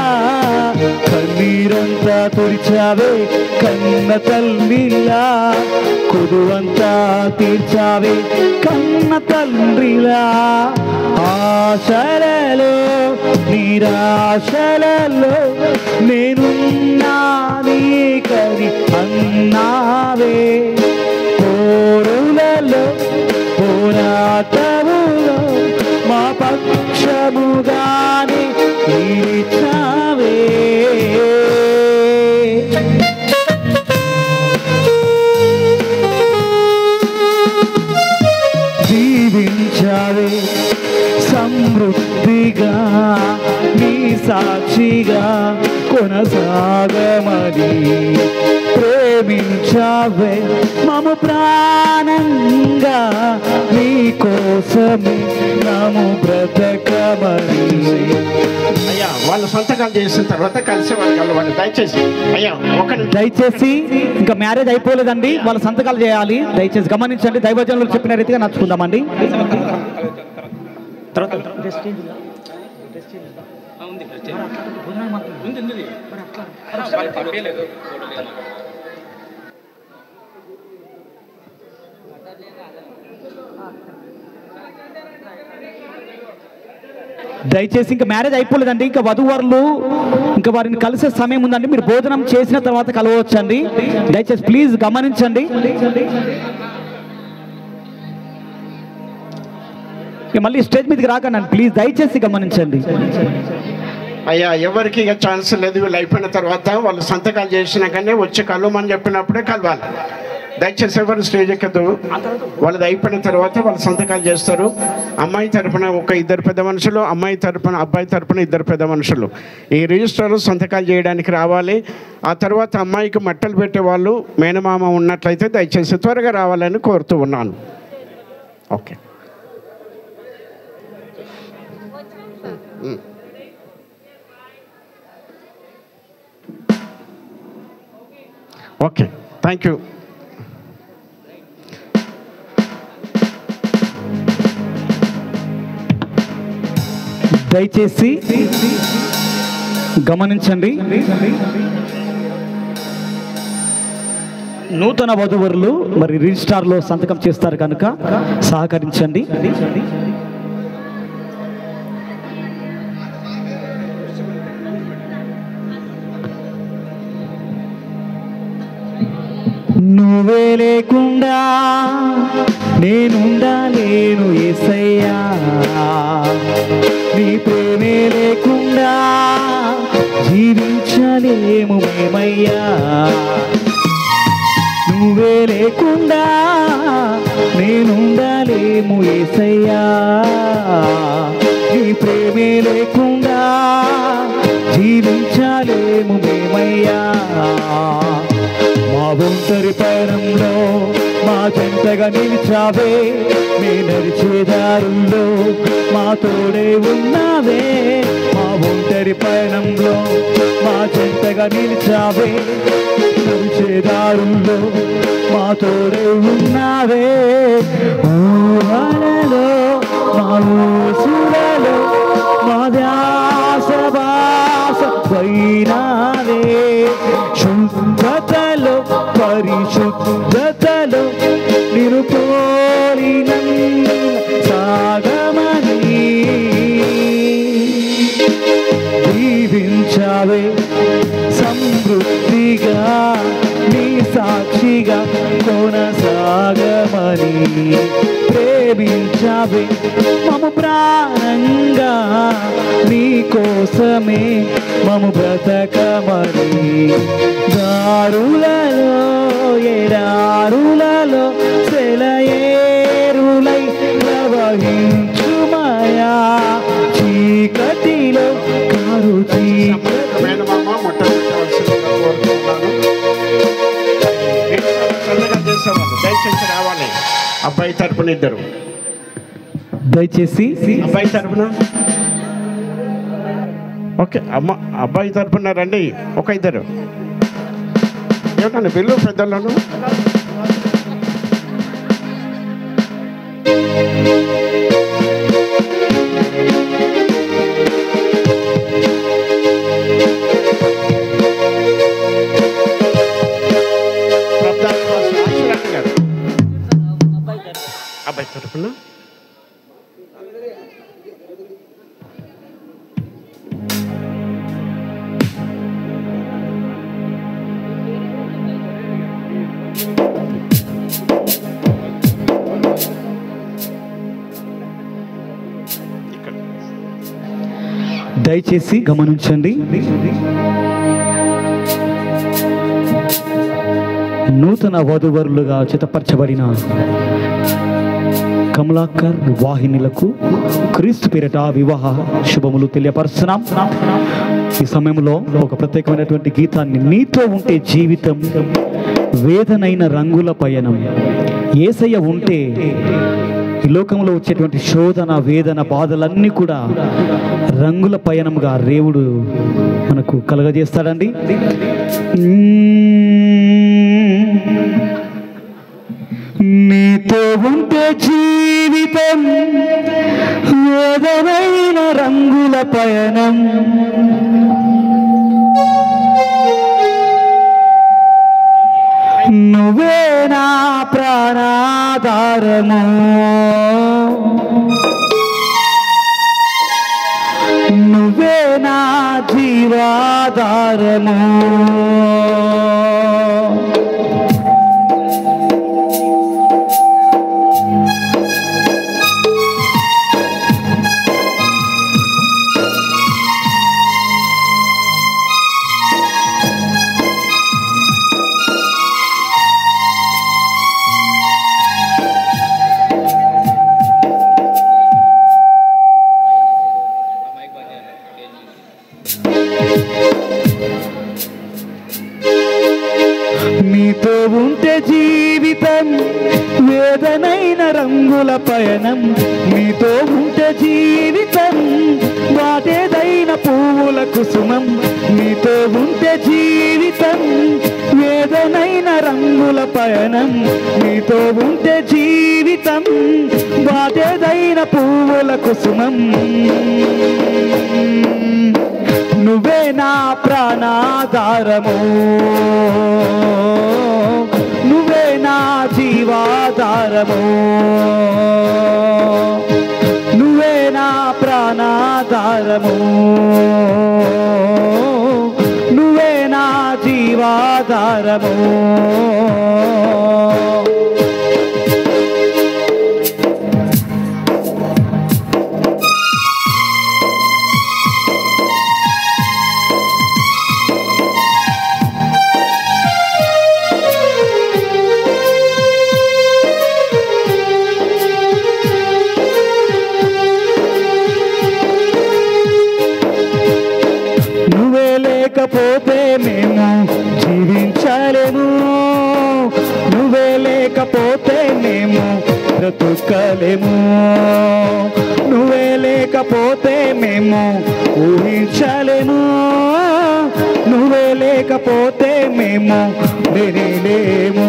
కన్నీరంతా తుడిచావే కన్న తల్లిలా, కొదువంతా తీర్చావే కన్న తండ్రిలా, ఆశలలో నిరాశలలో నేనున్నా నీకని అన్నావే, పోరులలో పోరాటములో మా పక్షముగానే నిలిచావే, జీవించావే సమృద్ధిగా నీ సాక్షిగా కొనసాగమని, ప్రేమించావే మము ప్రాణంగా నీ కోసమే నము బ్రతకమని. అయ్యా వాళ్ళు సంతకాలు చేసిన తర్వాత కలిసి వాళ్ళు కలవాలి. దయచేసి అయ్యా దయచేసి ఇంకా మ్యారేజ్ అయిపోలేదండి, వాళ్ళు సంతకాలు చేయాలి. దయచేసి గమనించండి, దైవజనులు చెప్పిన రీతిగా నడుచుకుందామండి. దయచేసి ఇంకా మ్యారేజ్ అయిపోలేదండి, ఇంకా వధూవరులు ఇంకా వారిని కలిసే సమయం ఉందండి. మీరు భోజనం చేసిన తర్వాత కలవచ్చండి. దయచేసి ప్లీజ్ గమనించండి. మళ్ళీ స్టేజ్ మీదకి రాకండి ప్లీజ్, దయచేసి గమనించండి. అయ్యా ఎవరికి ఇక ఛాన్స్ లేదు, వీళ్ళు అయిపోయిన తర్వాత వాళ్ళు సంతకాలు చేసినాకనే వచ్చి కలవమని చెప్పినప్పుడే కలవాలి. దయచేసి ఎవరు స్టేజ్ ఎక్కదు, వాళ్ళది అయిపోయిన తర్వాత వాళ్ళు సంతకాలు చేస్తారు. అమ్మాయి తరపున ఒక ఇద్దరు పెద్ద మనుషులు, అమ్మాయి తరపున అబ్బాయి తరపున ఇద్దరు పెద్ద మనుషులు ఈ రిజిస్టర్లో సంతకాలు చేయడానికి రావాలి. ఆ తర్వాత అమ్మాయికి మట్టలు పెట్టే వాళ్ళు మేనమామ ఉన్నట్లయితే దయచేసి త్వరగా రావాలని కోరుతూ ఉన్నాను. Okay okay thank you. దయచేసి గమనించండి, నూతన వధూవరులు మరి రిజిస్టార్లో సంతకం చేస్తారు కనుక సహకరించండి. నువ్వే లేకుండా నేనుండలేను యేసయ్యా, నీ ప్రేమే లేకుండా జీవించలేము మేమయ్యా, నువ్వే లేకుండా నేనుండలేము యేసయ్యా, నీ ప్రేమే లేకుండా జీవించలేము మేమయ్యా, మా ఒంటరి పయనంలో మా జంటగా నిలిచావే, మే నడిచే దారుల్లో మా తోడే ఉన్నావే. మా ఒంటరి పయనంలో మా జంటగా నిలిచావే, నడిచే దారుల్లో మా తోడే ఉన్నావే. ఊహలలో మా ఊసులలో మా ధ్యాస భాస వైనావే. శుద్ధతలో పరిశుద్ధతలో నిరుపోలిన సాగమని దీవించావే సమృద్ధిగా, నీ సాక్షిగా కొనసాగమని. ప్రేమించావే మము ప్రాణంగా, నీ కోసమే మము బ్రతకమని. దారులలో ఎడారులలో సెలయేరులై ప్రవహించుమయా, చీకటిలో కారు మేనమామ మొట్టమొదటిగా కోరుతున్నాను. చల్లగా చేసేవాళ్ళు దయచేసి రావాలి. అబ్బాయి తరపున ఇద్దరు, దయచేసి అబ్బాయి తరపున ఓకే అబ్బాయి తరపున రండి. ఒక ఇద్దరు ఏమన్నా పిల్లలు పెద్దలను అబ్బాయి తరపున దయచేసి గమనించండి. నూతన వధూవరులుగా చిత్తపరచబడిన కమలాకర్ వాహినులకు క్రీస్తు పేరిట వివాహ శుభములు తెలియపరుస్తున్నాం. ఈ సమయంలో ఒక ప్రత్యేకమైనటువంటి గీతాన్ని, నీతో ఉంటే జీవితం వేదనైన రంగుల పయనం. యేసయ్య ఉంటే ఈ లోకంలో వచ్చేటువంటి శోధన, వేదన, బాధలన్నీ కూడా రంగుల పయనంగా దేవుడు మనకు కలగజేస్తాడండి. నీతో ఉంటే జీవితం వేదనైన రంగుల పయనం. నువ్వే నా ప్రాణాధారము, నువ్వే నా జీవాధారము. నీతో ఉంటే జీవితం వేదనైన రంగుల పయనం. నీతో ఉంటే జీవితం వాటేదైన పువ్వుల కుసుమం. నీతో ఉంటే జీవితం వేదనైన రంగుల పయనం. నీతో ఉంటే జీవితం వాటేదైన పువ్వుల కుసుమం. నువ్వే నా ప్రాణాధారము, నువ్వే నా జీవాధారము. నువ్వే నా ప్రాణాధారము, నువ్వే నా జీవాధారము. లేకపోతే మేము జీవించలేము. బ్రతుకలేము. నువ్వే లేకపోతే మేము ఊహించలేము. నువ్వే లేకపోతే మేము లేనేలేము.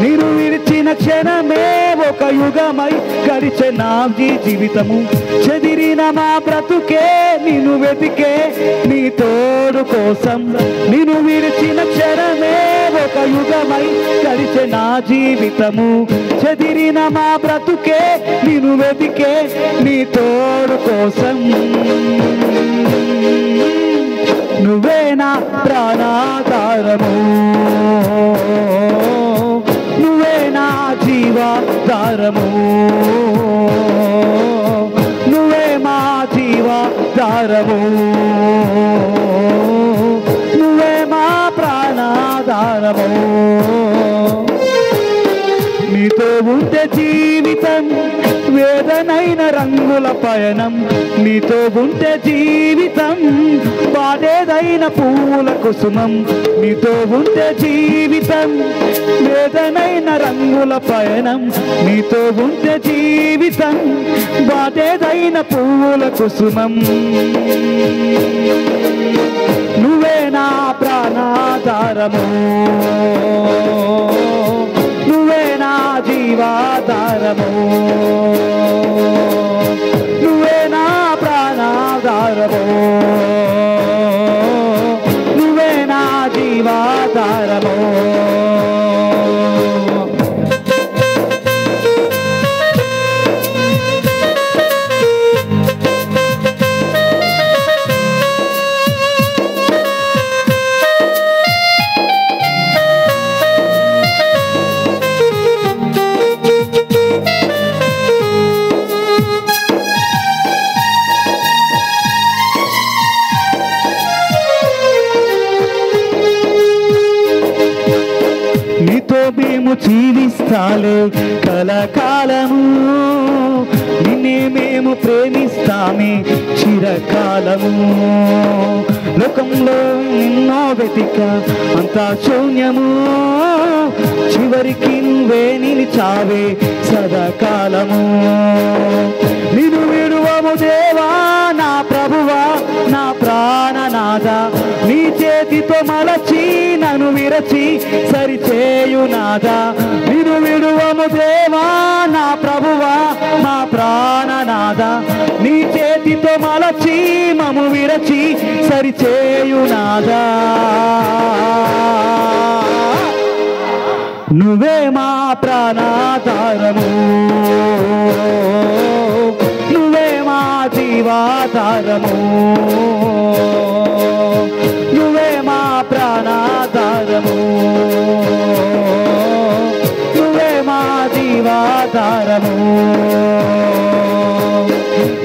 మీరు విడిచిన క్షణమే ఒక యుగమై గడిచే నా జీవితము. చెదిరిన మా బ్రతుకే నిన్ను వెతికే నీ తోడు కోసం. నిన్ను విడిచిన క్షణమే ఒక యుగమై గడిచే నా జీవితము. చెదిరిన మా బ్రతుకే నిన్ను వెతికే నీ తోడు కోసం. నువ్వే నా ప్రాణాధారము. నువ్వే నా జీవాధారము. నువ్వే మా జీవాధారము. నువ్వే మా ప్రాణాధారము. నీతో ఉంటే జీవితం వేదనైన రంగుల పయనం. నీతో ఉంటే జీవితం బాధేదైన పూల కుసుమం. నీతో ఉంటే జీవితం వేదనైన రంగుల పయనం. నీతో ఉంటే జీవితం బాధేదైన పూల కుసుమం. నువ్వే నా ప్రాణాధారము. నువ్వే నా జీవాధారము. నువ్వే నా ప్రాణాధారము. నువ్వే నా జీవాధారము. నీతో మేము జీవిస్తాలే కలకాలము. నిన్నే మేము ప్రేమిస్తామే చిరకాలము. లోకంలో నిన్నో వెతిక అంతా శూన్యము. చివరికి నువ్వే నిలిచావే సదాకాలము. నిన్ను విడువము దేవా నా ప్రభువా నా ప్రాణనాథ. నీ చేతితో మలచి నన్ను విరచి సరిచేయునాథా. నిన్ను విడువము దేవా నా ప్రభువా నా ప్రాణనాథ. నీ చేతితో మలచి మము విరచి సరిచేయునాథా. నువ్వే మా ప్రాణాధారము. నువ్వే మా జీవాధారము. నువ్వే మా ప్రాణాధారము. నువ్వే మా జీవాధారము.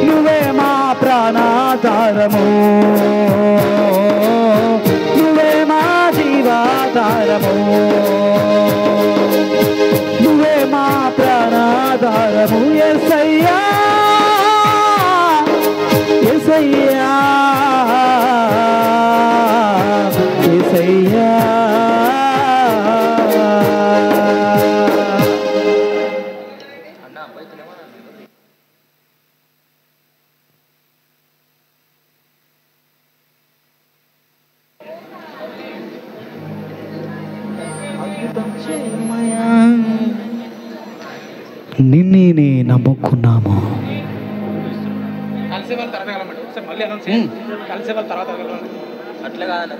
నువ్వే మా ప్రాణాధారము. నువ్వే మా జీవాధారము. నువ్వే మా ప్రాణాధారము. యేసయ్యా యేసయ్యా యేసయ్యా. నిన్నే నమ్ముకున్నాము. కలిసే వాళ్ళ తర్వాత మళ్ళీ కలిసే వాళ్ళ తర్వాత అట్లా కాదన్న.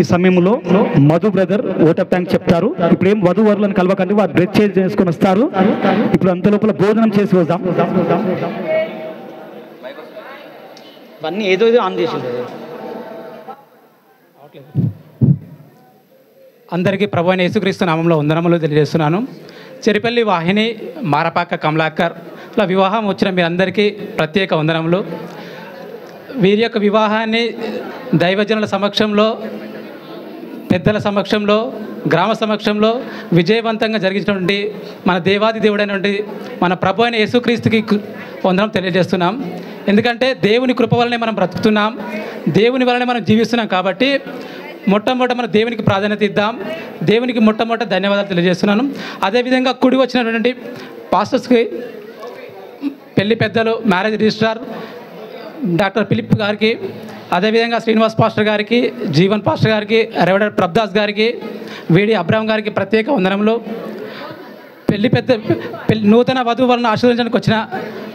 ఈ సమయంలో Madhu brother vote of thanks చెప్తారు. ఇప్పుడు ఏం వధు వరులను కలవకండి, వారు బ్రెడ్ చేంజ్ చేసుకొని వస్తారు. ఇప్పుడు అంత లోపల భోజనం చేసి వద్దాం. ఇవన్నీ ఏదో ఆన్ చేసింది. అందరికీ ప్రభు అయిన యేసుక్రీస్తు నామంలో వందనములు తెలియజేస్తున్నాను. చెరిపల్లి వాహిని మారపాక కమలాకర్ ఇలా వివాహం వచ్చిన మీరందరికీ ప్రత్యేక వందనములు. వీరి యొక్క వివాహాన్ని దైవజనుల సమక్షంలో, పెద్దల సమక్షంలో, గ్రామ సమక్షంలో విజయవంతంగా జరిగించినటువంటి మన దేవాది దేవుడైనటువంటి మన ప్రభు అయిన యేసుక్రీస్తుకి వందనం తెలియజేస్తున్నాం. ఎందుకంటే దేవుని కృప వల్లనే మనం బ్రతుకుతున్నాం, దేవుని వల్లనే మనం జీవిస్తున్నాం. కాబట్టి మొట్టమొదట మన దేవునికి ప్రాధాన్యత ఇద్దాం. దేవునికి మొట్టమొదట ధన్యవాదాలు తెలియజేస్తున్నాను. అదేవిధంగా కుడి వచ్చినటువంటి పాస్టర్స్కి, పెళ్లి పెద్దలు, మ్యారేజ్ రిజిస్ట్రార్ డాక్టర్ ఫిలిప్ గారికి, అదేవిధంగా శ్రీనివాస్ పాస్టర్ గారికి, జీవన్ పాస్టర్ గారికి, రెవరెండ్ ప్రభదాస్ గారికి, వీడి అబ్రాహం గారికి ప్రత్యేక వందనములు. నూతన వధువు వలన ఆశీర్వదించడానికి వచ్చిన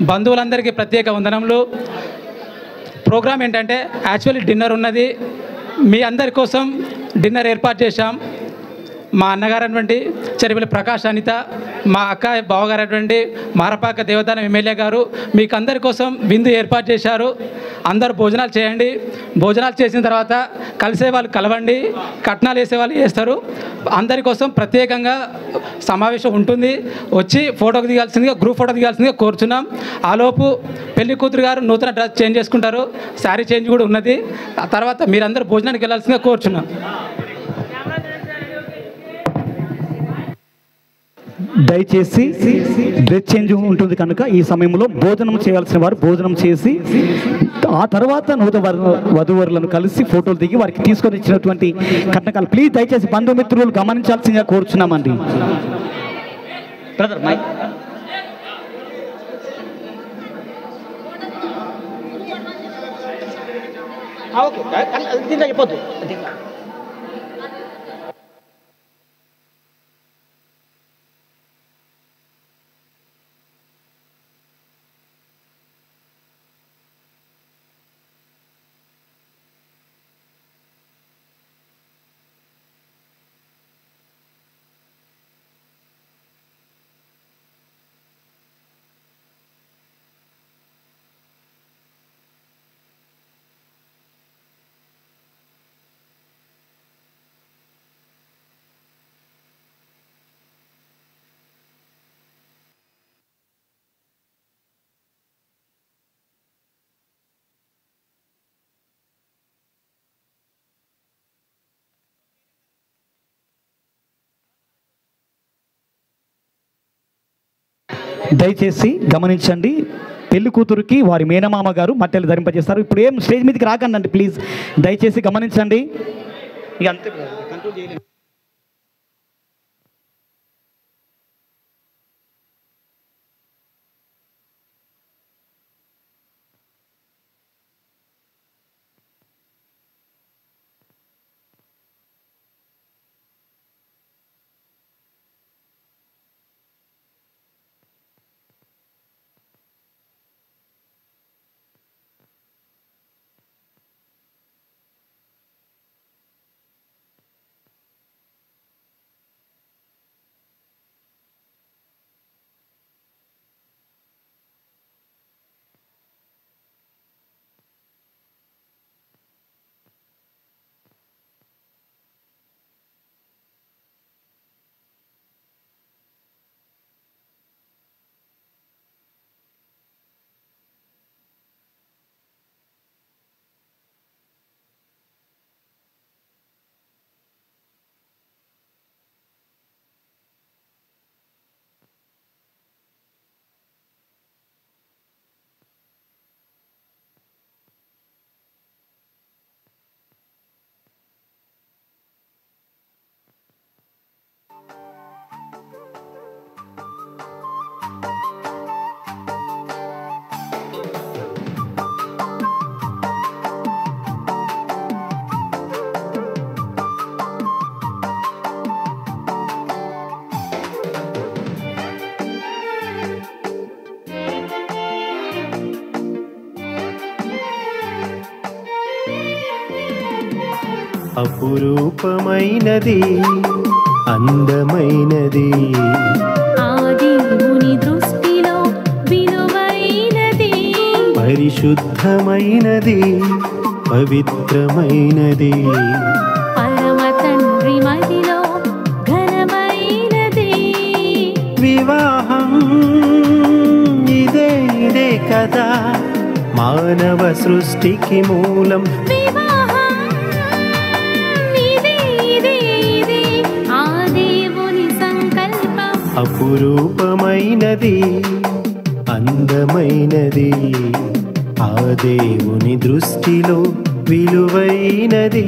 బంధువులందరికీ ప్రత్యేక వందనములు. ప్రోగ్రామ్ ఏంటంటే యాక్చువల్లీ డిన్నర్ ఉన్నది. మీ అందరి కోసం డిన్నర్ ఏర్పాటు చేశాం. మా అన్నగారు అటువంటి చెరిపల్లి ప్రకాష్ అనిత, మా అక్క బావగారు అటువంటి మారపాక దేవదానం ఎమ్మెల్యే గారు మీకు అందరి కోసం విందు ఏర్పాటు చేశారు. అందరూ భోజనాలు చేయండి. భోజనాలు చేసిన తర్వాత కలిసే వాళ్ళు కలవండి, కట్నాలు వేసే వాళ్ళు వేస్తారు. అందరి కోసం ప్రత్యేకంగా సమావేశం ఉంటుంది. వచ్చి ఫోటోకి దిగాల్సిందిగా, గ్రూప్ ఫోటో దిగాల్సిందిగా కోరుచున్నాం. ఆలోపు పెళ్లి కూతురు గారు నూతన డ్రెస్ చేంజ్ చేసుకుంటారు, శారీ చేంజ్ కూడా ఉన్నది. ఆ తర్వాత మీరందరూ భోజనానికి వెళ్ళాల్సిందిగా కోరుచున్నాం. దయచేసి డ్రెస్ చేంజ్ ఉంటుంది కనుక ఈ సమయంలో భోజనం చేయాల్సిన వారు భోజనం చేసి ఆ తర్వాత వధువరులను కలిసి ఫోటోలు దిగి వారికి తీసుకొని ఇచ్చినటువంటి కట్నకాలు ప్లీజ్ దయచేసి బంధుమిత్రులు గమనించాల్సిందిగా కోరుచున్నామండి. బ్రదర్ మైక్ ఓకే చెప్పొద్దు. దయచేసి గమనించండి, పెళ్లి కూతురుకి వారి మేనమామ గారు మట్టెలు ధరింపజేస్తారు. ఇప్పుడు ఏం స్టేజ్ మీదకి రాకండి ప్లీజ్, దయచేసి గమనించండి. ఇక అంతే కంట్రోల్ చేయలేదు. అపురూపమైనది, అందమైనది, ఆ దేవుని దృష్టిలో విలువైనది, పరిశుద్ధమైనది పవిత్రమైనది పరమ తండ్రి మదిలో ఘనమైనది వివాహం ఇదే కదా మానవ సృష్టికి మూలం వివాహం ఇదే ఆ దేవుని సంకల్పం అపురూపమైనది అందమైనది ఆ దేవుని దృష్టిలో విలువైనది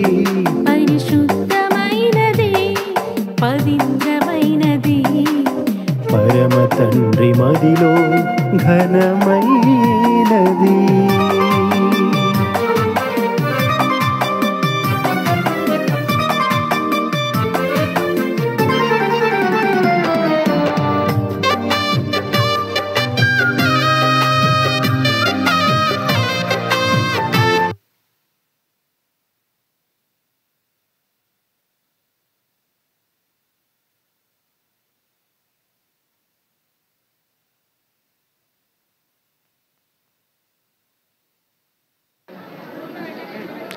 పరిశుద్ధమైనది పవిత్రమైనది పరమ తండ్రి మదిలో ఘనమైనది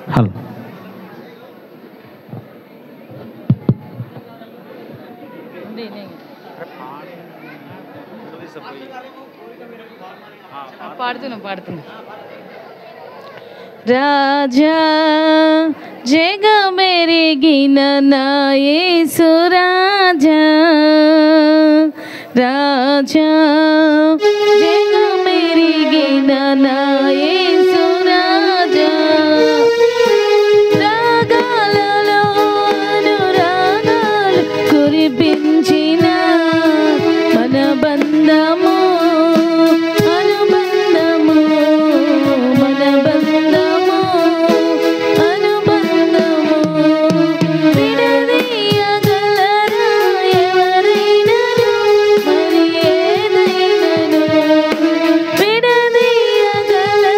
హలో పాడుతున్నా రాజా జగమెరిగిన నా యేసు రాజా రాజా జగమెరిగిన నా యేసు రాజా రాగాలలో అనురాగాలు కురిపించిన మన బంధము అనుబంధము మన బంధము అనుబంధము విడదీయగలరా ఎవరైనను మరి ఏదైనను విడదీయగలరా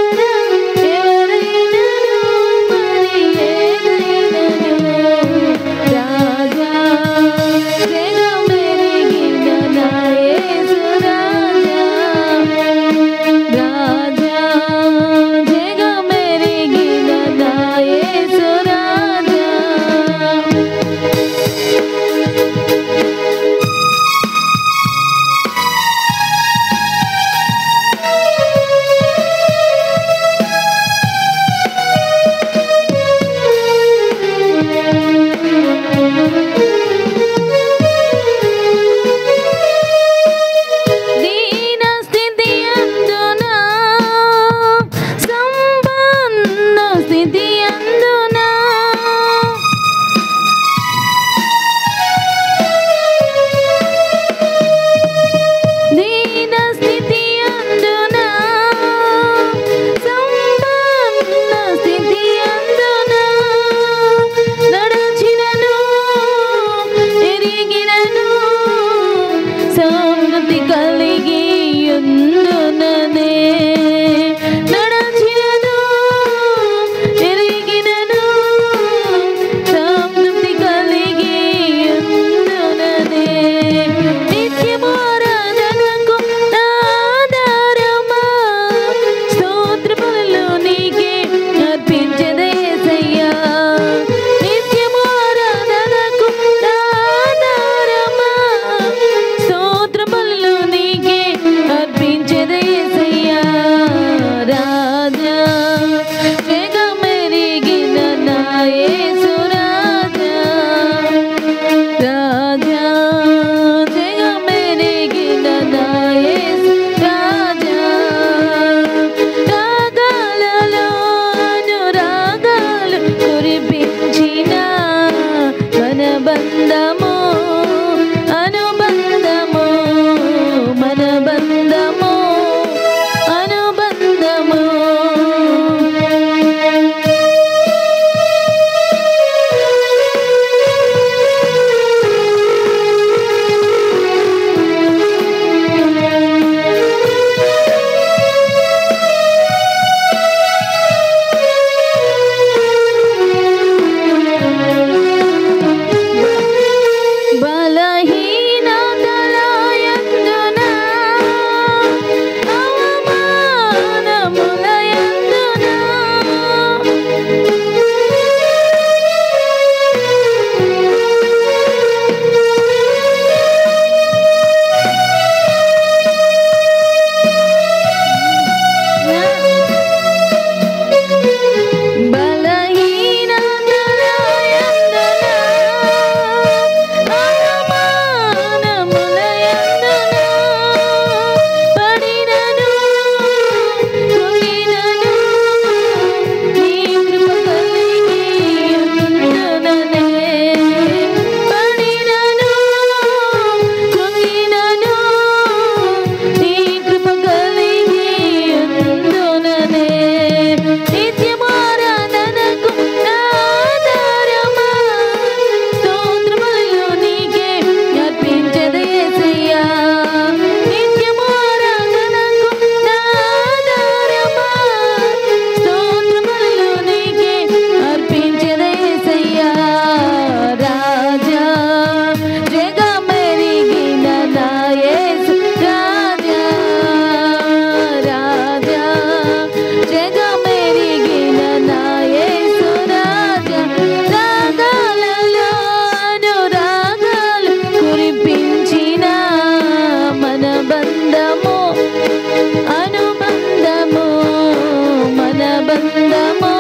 బంధము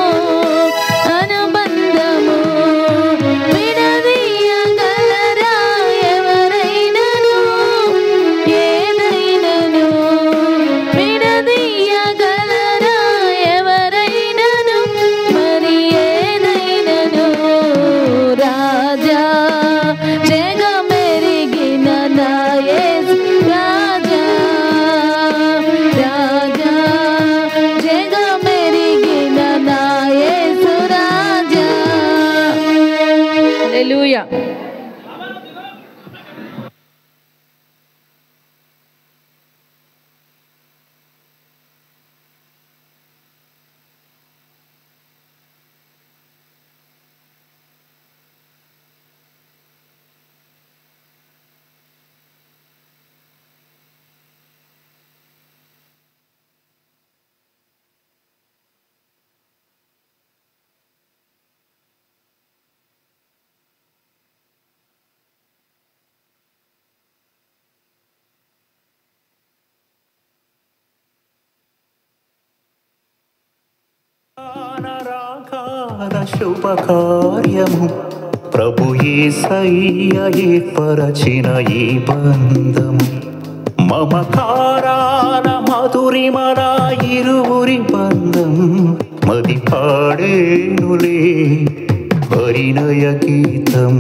అనుబంధము విడదీయగలరా ఎవరైనను ఏదైనను విడదీయగలరా ఎవరైనను మరి ఏదైనను రాజా జగమెరిగిన నా యేసు రాజా రాజా జగమెరిగిన నా యేసు రాజా హల్లెలూయా. శుభకార్యము ప్రభు యేసయ్య ఏర్పరచిన ఈ బంధము మమకారాల మధురిమల ఇరువురి బంధం మది పాడేనులే పరిణయ గీతం.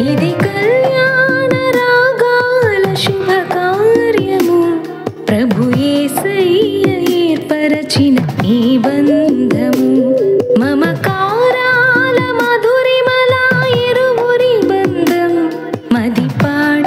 ఇది కళ్యాణ రాగాల శుభకార్యము ప్రభు యేసయ్య ఏర్పరచిన ఈ బంధము మమకారాల